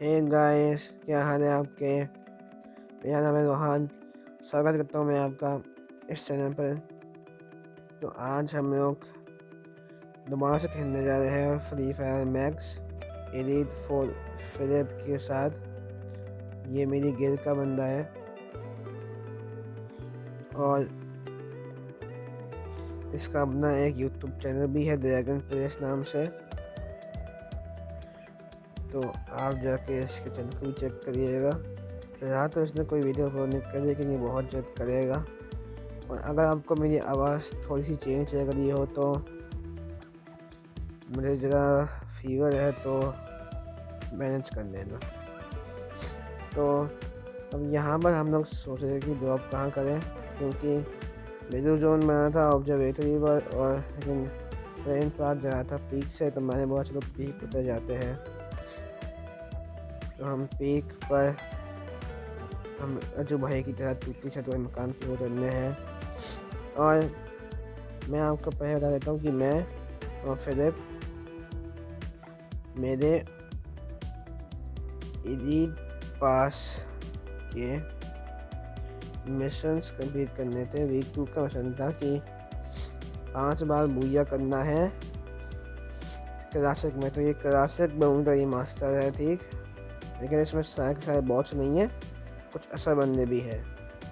Hey guys, क्या हाल है आपके। मेरा नाम है रोहान। स्वागत करता हूँ मैं आपका इस चैनल पर। तो आज हम लोग दोबारा से खेलने जा रहे हैं Free Fire Max elite for Philip के साथ। ये मेरी गिल्ड का बंदा है और इसका अपना एक यूट्यूब चैनल भी है ड्रैगन प्लेस नाम से। तो आप जाके इसके चैनल को भी चेक करिएगा। फिलहाल तो इसने कोई वीडियो अपलोड नहीं करी, लेकिन ये बहुत जल्द करेगा। और अगर आपको मेरी आवाज़ थोड़ी सी चेंज लग रही हो तो मुझे ज़रा फीवर है, तो मैनेज कर लेना। तो अब यहाँ पर हम लोग सोच रहे कि ड्रॉप कहाँ करें, क्योंकि मिडिल जोन बना था ऑब्जर्वेटरी पर, और लेकिन ट्रेन पार्क जा रहा था पीक से, तो मैंने बोला चलो पीक उतर जाते हैं। तो हम पीक पर हम अजू भाई की तरह टूटी छत वाले मकान की ओर उतरने हैं। और मैं आपको पहले बता देता हूँ कि मैं और फिलिप मेरे एलीट पास के मिशंस कंप्लीट करने थे। वीक 2 का मिशन था कि 5 बार बूया करना है क्लासिक में। तो ये क्लासिक बनूंगा, ये मास्टर है ठीक, लेकिन इसमें सारे बॉट्स नहीं है, कुछ असर बंदे भी है।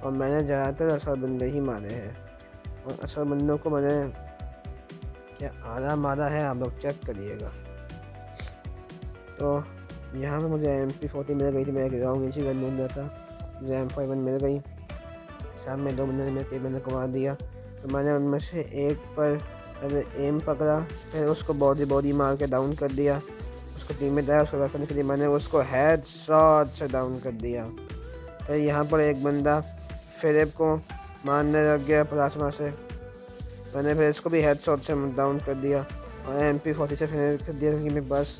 और मैंने ज़्यादातर असर बंदे ही मारे हैं, और असर बंदों को मैंने क्या आधा मारा है, आप लोग चेक करिएगा। तो यहाँ पे मुझे MP40 मिल गई थी। मैं एक राउंड नीचे गन ढूंढ रहा था, मुझे M51 मिल गई। सामने 2 बंदों ने मेरे 3 बंदे को मार दिया। तो मैंने उनमें से एक पर एम पकड़ा, फिर उसको बॉडी मार के डाउन कर दिया। उसको टीममेट आया, उसको रखने के लिए मैंने उसको हेड शॉट से डाउन कर दिया। फिर यहाँ पर एक बंदा फिलिप को मारने लग गया प्लाज्मा से, मैंने फिर इसको भी हेड शॉट से डाउन कर दिया और MP40 से फिनिश कर दिया, क्योंकि मेरे पास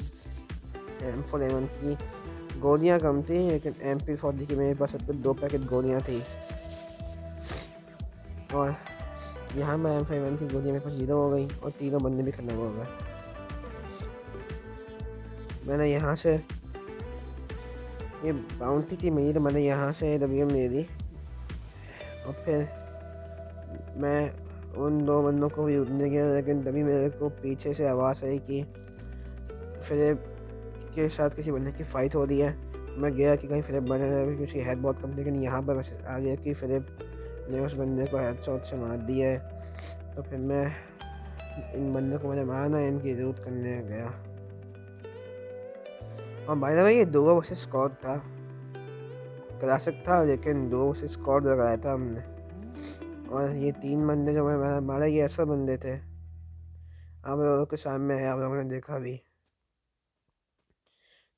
M4A1 की गोलियाँ कम थी, लेकिन MP40 की मेरे पास सब कुछ 2 पैकेट गोलियाँ थी। और यहाँ पर M51 की गोलियाँ मेरे पास 0 हो गई और तीनों बंदे भी खत्म हो गए। मैंने यहाँ से ये बाउंटी थी मेरी, तो मैंने यहाँ से WM ले ली। और फिर मैं उन 2 बंदों को भी उठने गया, लेकिन तभी मेरे को पीछे से आवाज़ आई कि फिलिप के साथ किसी बंदे की फ़ाइट हो रही है। मैं गया कि कहीं फिलिप बने रहे, क्योंकि उसकी हेड बहुत कम थी, लेकिन यहाँ पर मैसेज आ गया कि फिलिप ने उस बंदे को हेड शॉट से मार दिया है। तो फिर मैं इन बंदों को मैंने मारना है, इनकी रूट करने गया। और बाय द वे ये 2 वर्सेस स्क्वाड था, क्लासिक था, लेकिन 2 वर्सेस स्क्वाड लगाया था हमने। और ये 3 बंदे जो मैं मारे, ये ऐसे बंदे थे, आप लोगों के सामने है, आप लोगों ने देखा भी।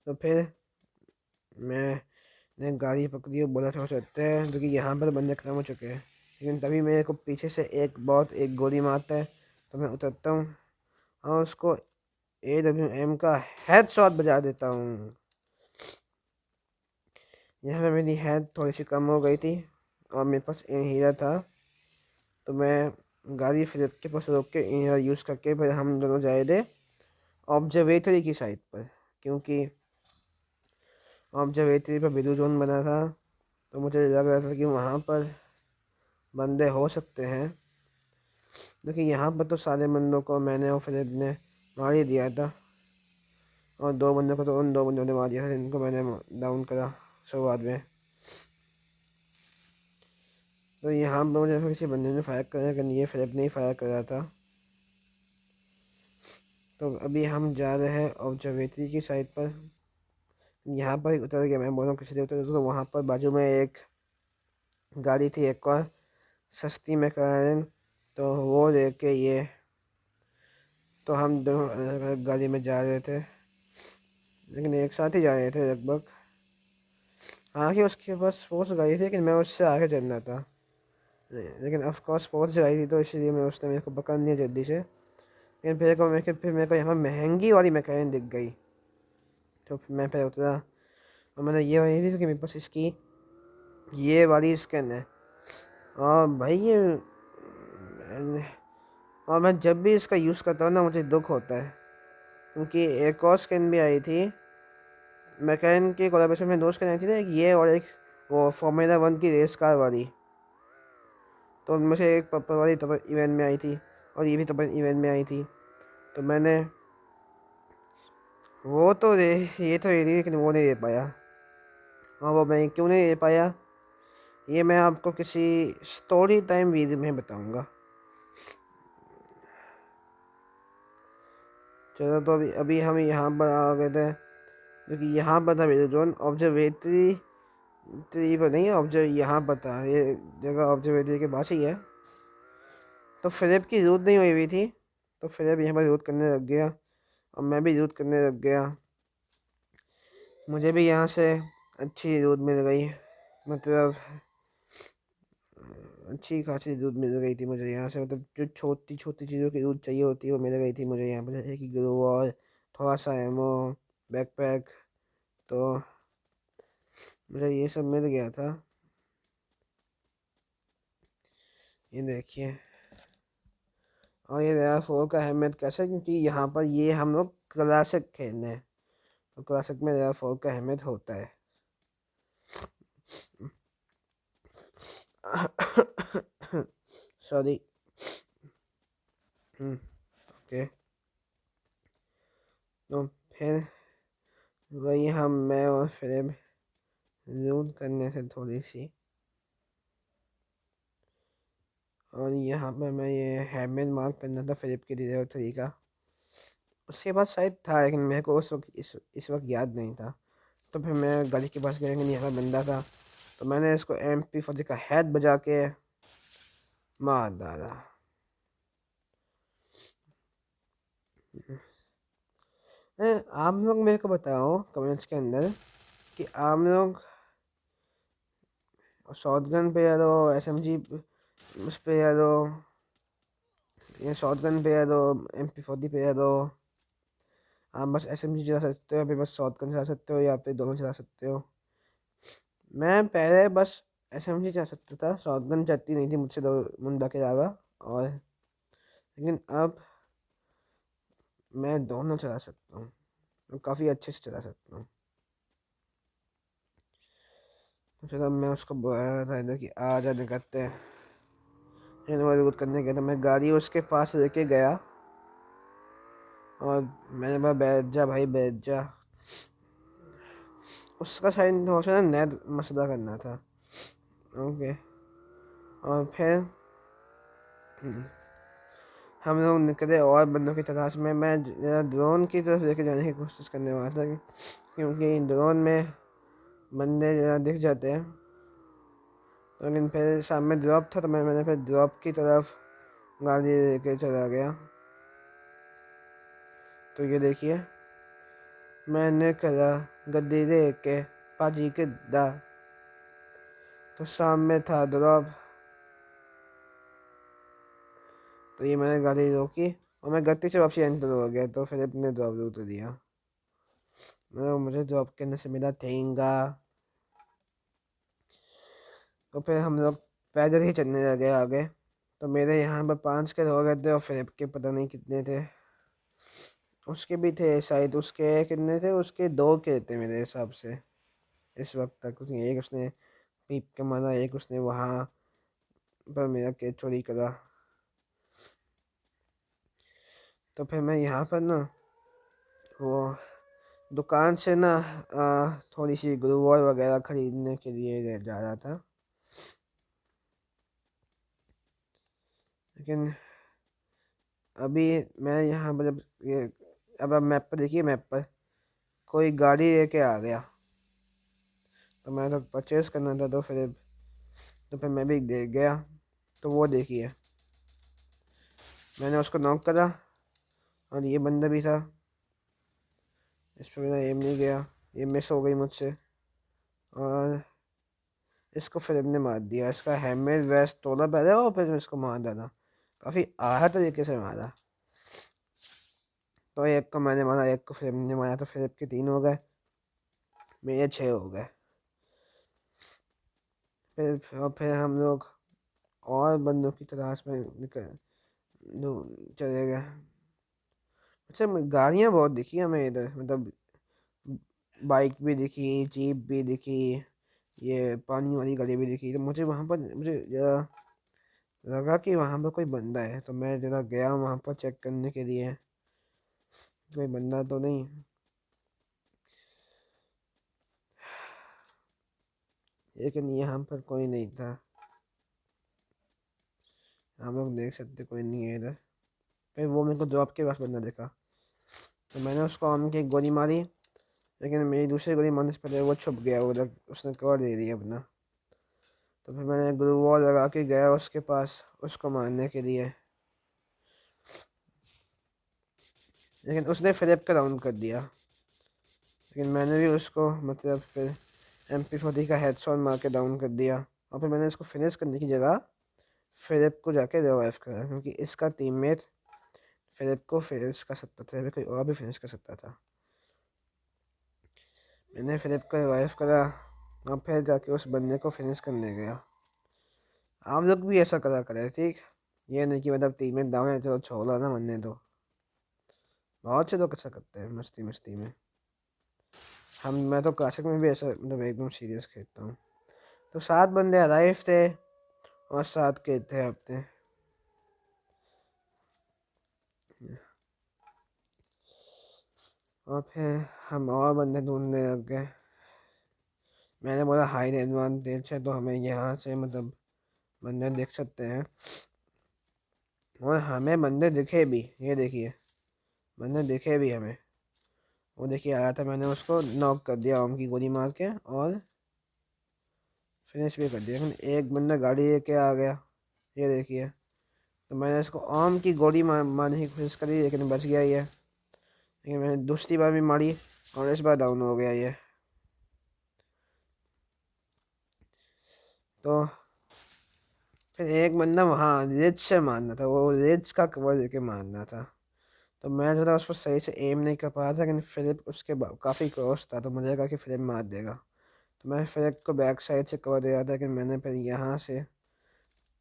तो फिर मैंने गाड़ी पकड़ी और बोला थोड़ा चलते हैं, क्योंकि यहाँ पर बंदे खत्म हो चुके हैं। लेकिन तभी मेरे को पीछे से एक गोली मारता है, तो मैं उतरता हूँ और उसको AWM का हेड शॉट बजा देता हूँ। यहाँ पे मेरी हेड थोड़ी सी कम हो गई थी और मेरे पास हीरा था, तो मैं गाड़ी फिलिप के पास रोक के हीरा यूज़ करके फिर हम दोनों जाए थे ऑब्जर्वेटरी की साइड पर, क्योंकि ऑब्जर्वेटरी पर बिदू जोन बना था। तो मुझे लग रहा था कि वहाँ पर बंदे हो सकते हैं, लेकिन यहाँ पर तो सारे बंदों को मैंने और फिलिप ने मार ही दिया था। और 2 बंदों को तो उन 2 बंदों ने मार दिया था जिनको मैंने डाउन करा शुरुआत में। तो यहाँ पर मुझे किसी बंदे ने फायर करा, लेकिन ये फिलिप ने ही फायर करा था। तो अभी हम जा रहे हैं ऑब्जर्वेटरी की साइड पर। यहाँ पर उतर गया, मैं बोला किसी उतर, तो वहाँ पर बाजू में एक गाड़ी थी, एक और सस्ती मैकलैरेन, तो वो लेके ये, तो हम दोनों अलग अलग गाड़ी में जा रहे थे, लेकिन एक साथ ही जा रहे थे लगभग। हालांकि उसके पास स्पोर्ट्स गाड़ी थी, लेकिन मैं उससे आगे चलना था, लेकिन ऑफकोर्स स्पोर्ट्स गाड़ी थी, तो इसलिए मैं उसने मेरे को पकड़ लिया जल्दी से। लेकिन फिर मेरे को यहाँ महंगी वाली मैकलैरेन दिख गई, तो फिर मैं फिर उतरा और मैंने ये वाली थी, कि मेरे पास इसकी ये वाली स्किन है। और भाई ये और मैं जब भी इसका यूज़ करता हूँ ना, मुझे दुख होता है, क्योंकि एक और स्किन भी आई थी मैकलैरेन के कोलैबोरेशन में दोस्त कराई थी ना, एक ये और एक वो फॉर्मूला 1 की रेस कार वाली। तो उनमें से एक पर्पल वाली तब इवेंट में आई थी और ये भी तब इवेंट में आई थी। तो मैंने वो तो दे ये तो ले ली, लेकिन वो नहीं ले पाया। हाँ, वो मैं क्यों नहीं ले पाया ये मैं आपको किसी स्टोरी टाइम वीडियो में बताऊंगा। चलो, तो अभी अभी हम यहाँ पर आ गए थे, क्योंकि यहाँ पर था वेलोड्रोन। ऑब्जर्वेटरी ट्री पर नहीं, ऑब्जर्व यहाँ पर था, ये जगह ऑब्जर्वेटरी के पास ही है। तो फिलिप की जरूरत नहीं हुई थी, तो फिलिप यहाँ पर यूज़ करने लग गया और मैं भी यूज़ करने लग गया। मुझे भी यहाँ से अच्छी दूध मिल गई, मतलब अच्छी खासी दूध मिल गई थी मुझे यहाँ से। मतलब जो छोटी छोटी चीज़ों की दूध चाहिए होती है वो मिल गई थी मुझे यहाँ पर, जैसे कि ग्लो और थोड़ा सा एमो, बैकपैक। तो मुझे ये सब मिल गया था। ये देखिए, और ये रेयर फोर का अहमियत कैसे, क्योंकि यहाँ पर ये हम लोग क्लासिक खेलने हैं, तो क्लासिक में रेयर फोर का अहमियत होता है। सॉरी। ओके। तो फिर वही हम मैं और फिर जूम करने से थोड़ी सी, और यहाँ पर मैं ये हैमर मार्क करना था फिलिप के डिलीवरी का। उसके बाद शायद था, लेकिन मेरे को उस वक्त इस वक्त याद नहीं था। तो फिर मैं गाड़ी के पास गया, लेकिन यहाँ पर बंदा था, तो मैंने इसको MP40 का हेड बजा के मार डाला। आप लोग मेरे को बताओ कमेंट्स के अंदर कि आप लोग शॉटगन पे या तो SMG उस पे या तो या शॉटगन पे या तो MP40 पे या तो आप बस SMG चला सकते हो, या फिर बस शॉटगन चला सकते हो, या फिर दोनों चला सकते हो। मैं पहले बस SMG चला सकता था, शॉटगन चलती नहीं थी मुझसे दो मुंडा के अलावा। और लेकिन अब मैं दोनों चला सकता हूँ, तो काफ़ी अच्छे से चला सकता हूँ। तो चलो, मैं उसको बोला रहा था इधर कि आ जा निकलते हैं। लेकिन वो रूट करने गया, तो मैं गाड़ी उसके पास लेके गया और मैंने बोला बैठ जा भाई बैठ जा। उसका शायद थोड़ा सा नेट मसला करना था। ओके। और फिर हम लोग निकले और बंदों की तलाश में। मैं ड्रोन की तरफ लेके जाने की कोशिश करने वाला था, क्योंकि ड्रोन में बंदे दिख जाते हैं। लेकिन फिर सामने ड्रॉप था, तो मैंने फिर ड्रॉप की तरफ गाड़ी लेके चला गया। तो ये देखिए, मैंने करा गड्डी लेके पाजी के दा, तो सामने था ड्रॉप। तो ये मैंने गाड़ी रोकी और मैं गलती से वापसी एंटर हो गया, तो फिर अपने ड्रॉप रोक दिया। मुझे ड्रॉप के अंदर से मिला ठेंगा। तो फिर हम लोग पैदल ही चलने लगे आगे। तो मेरे यहाँ पर 5 के हो गए थे और फिर के पता नहीं कितने थे। उसके भी थे शायद, उसके कितने थे, उसके 2 के थे मेरे हिसाब से इस वक्त तक। उसने एक उसने पीप के मारा, एक उसने वहाँ पर मेरा के चोरी करा। तो फिर मैं यहाँ पर ना वो दुकान से ना थोड़ी सी ग्लू वॉल वगैरह ख़रीदने के लिए जा रहा था। लेकिन अभी मैं यहाँ पर जब ये अब आप मैप पर देखिए, मैप पर कोई गाड़ी लेके आ गया, तो मैं तो परचेज़ करना था। तो फिर मैं भी देख गया। तो वो देखिए, मैंने उसको नॉक करा और ये बंदा भी था। इस पर मेरा एम नहीं गया, ये मिस हो गई मुझसे, और इसको फिर ने मार दिया। इसका हेलमेट वेस्ट तोड़ा पहले और फिर इसको मार डाला, काफ़ी आहा तरीके से मारा। तो एक को मैंने मारा, एक को फिर ने मारा, तो फिर के 3 हो गए, मेरे 6 हो गए। फिर हम लोग और बंदों की तलाश में निकल चले गए। अच्छा, गाड़ियाँ बहुत दिखी हमें इधर, मतलब बाइक भी दिखी, जीप भी दिखी, ये पानी वाली गाड़ी भी दिखी। तो मुझे वहाँ पर मुझे ज़रा लगा कि वहाँ पर कोई बंदा है, तो मैं ज़रा गया वहाँ पर चेक करने के लिए, कोई बंदा तो नहीं। लेकिन यहाँ पर कोई नहीं था। आप लोग देख सकते कोई नहीं है इधर। फिर वो मेरे को ड्रॉप के पास बंदा देखा, तो मैंने उसको आम की एक गोली मारी, लेकिन मेरी दूसरी गोली मारने से पहले वो छुप गया उधर, उसने कवर दे दिया अपना। तो फिर मैंने ग्लू वॉल लगा के गया उसके पास उसको मारने के लिए, लेकिन उसने फिलिप का राउंड कर दिया। लेकिन मैंने भी उसको मतलब फिर MP40 का हेडशॉट मार के डाउन कर दिया। और फिर मैंने उसको फिनिश करने की जगह फिलिप को जाके रिवाइव करा, क्योंकि इसका टीममेट फिलिप को फिनिश कर सकता था, अभी कोई और भी फिनिश कर सकता था। मैंने फिलिप को रिवाइव करा और फिर जाके उस बंदे को फिनिश करने गया। आप लोग भी ऐसा करा करें, ठीक? ये नहीं कि मतलब टीममेट डाउन है चलो छोड़ो ना, मरने दो। बहुत से लोग ऐसा करते हैं मस्ती मस्ती में। मैं तो क्लासिक में भी ऐसा मतलब एकदम सीरियस खेलता हूँ। तो 7 बंदे अलाइव थे और 7 के थे अपने। और फिर हम और बंदे ढूंढने लग गए। मैंने बोला हाई एडवांटेज है तो हमें यहाँ से मतलब बंदे देख सकते हैं, और हमें बंदे दिखे भी। ये देखिए बंदे दिखे भी हमें। वो देखिए आया था, मैंने उसको नॉक कर दिया आम की गोली मार के और फिनिश भी कर दिया। लेकिन एक बंदा गाड़ी लेके आ गया, ये देखिए। तो मैंने इसको आम की गोली मारने की कोशिश करी, लेकिन बच गया ये। लेकिन मैंने दूसरी बार भी मारी और इस बार डाउन हो गया ये। तो फिर एक बंदा वहाँ रिज से मारना था, वो रिज का कवर लेके मारना था। तो मैं ज़रा उस पर सही से एम नहीं कर पा रहा था, लेकिन फिलिप उसके काफ़ी क्रॉस था, तो मुझे लगा कि फिलिप मार देगा। तो मैं फिलिप को बैक साइड से कवर दे रहा था, लेकिन मैंने फिर यहाँ से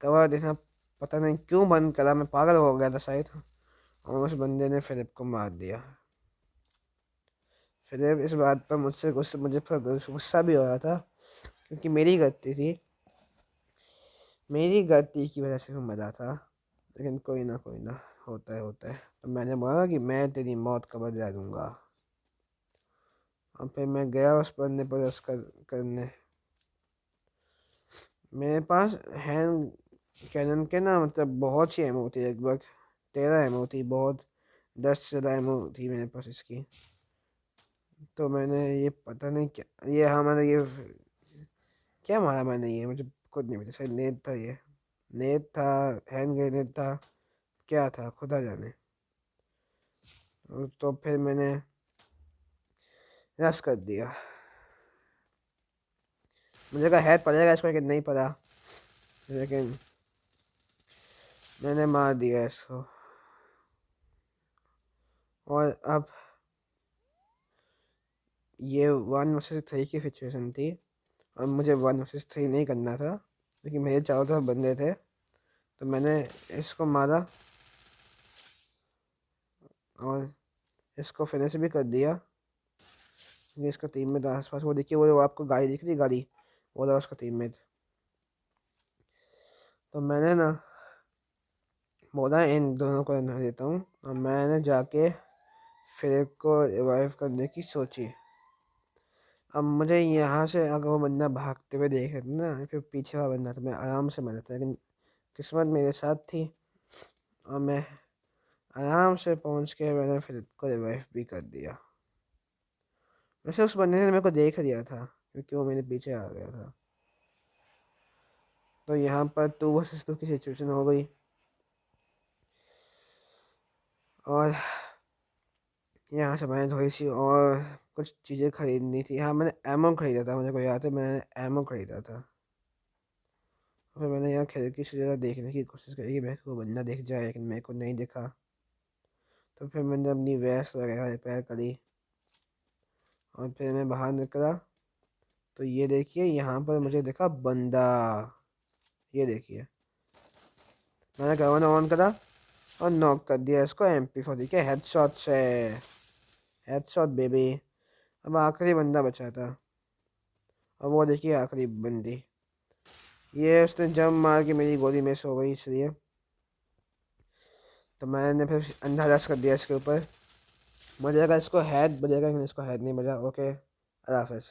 कवर देना पता नहीं क्यों बंद करा, मैं पागल हो गया था शायद, और उस बंदे ने फिलिप को मार दिया। फिलिप इस बात पर मुझसे मुझे गुस्सा भी हो रहा था, क्योंकि मेरी गलती की वजह से वो मरा था। लेकिन कोई ना होता है होता है। तो मैंने बोला कि मैं तेरी मौत का बदला दूंगा। और फिर मैं गया उस बंदे पर उसका करने। मेरे पास हैंड कैनन के ना मतलब बहुत सी एमओ थी, लगभग 13 एमओ थी, बहुत 10 से ज़्यादा एमओ थी मेरे पास इसकी। तो मैंने ये पता नहीं क्या ये हमारा ये क्या मारा मैंने, ये मुझे खुद नहीं पता, शायद नेट था, ये नेट था, हैंड ग्रेनेड था, क्या था खुदा जाने। तो फिर मैंने रस कर दिया। मुझे कहा हैक पड़ेगा इसको, लेकिन नहीं पड़ा, लेकिन मैंने मार दिया इसको। और अब ये 1 वर्सेस 3 की सिचुएशन थी, और मुझे 1 वर्सेस 3 नहीं करना था, लेकिन मेरे चारों तरफ बंदे थे। तो मैंने इसको मारा और इसको फिनिश भी कर दिया। ये इसका टीममेट आसपास, वो देखिए वो आपको गाड़ी दिख रही, गाड़ी वो रहा उसका टीममेट। तो मैंने ना बोला इन दोनों को रहने देता हूँ, और मैंने जाके फिलिप को रिवाइव करने की सोची। अब मुझे यहाँ से अगर वो बंदा भागते हुए देख रहा था ना, फिर पीछे वाला बंदा, तो मैं आराम से मरा था। लेकिन किस्मत मेरे साथ थी और मैं आराम से पहुँच के मैंने फिलिप को रिवाइव भी कर दिया। वैसे उस बंदे ने मेरे को देख लिया था, क्योंकि वो मेरे पीछे आ गया था। तो यहाँ पर 2 वर्सेस 2 की सिचुएशन हो गई, और यहाँ से मैंने थोड़ी सी और कुछ चीज़ें खरीदनी थी। हाँ, मैंने एमो खरीदा था, मुझे को याद है, मैंने एमो खरीदा था। फिर मैंने यहाँ खिड़की से ज़रा देखने की कोशिश करी कि मेरे को बंदा दिख जाए, लेकिन मेरे को नहीं दिखा। तो फिर मैंने अपनी वेस्ट वगैरह रिपेयर करी और फिर मैं बाहर निकला। तो ये देखिए यहाँ पर मुझे दिखा बंदा, ये देखिए। मैंने गन ऑन करा और नॉक कर दिया इसको MP40 के हेडशॉट से। Headshot baby. अब आखिरी बंदा बचा था, और वो देखिए आखिरी बंदी, ये उसने जंप मार के मेरी गोली मिस हो गई, इसलिए तो मैंने फिर अंधा रश कर दिया इसके ऊपर। मुझे लगा इसको हैद बजेगा, लेकिन इसको हैद नहीं बजा। ओके, अल्लाह हाफ़िज़।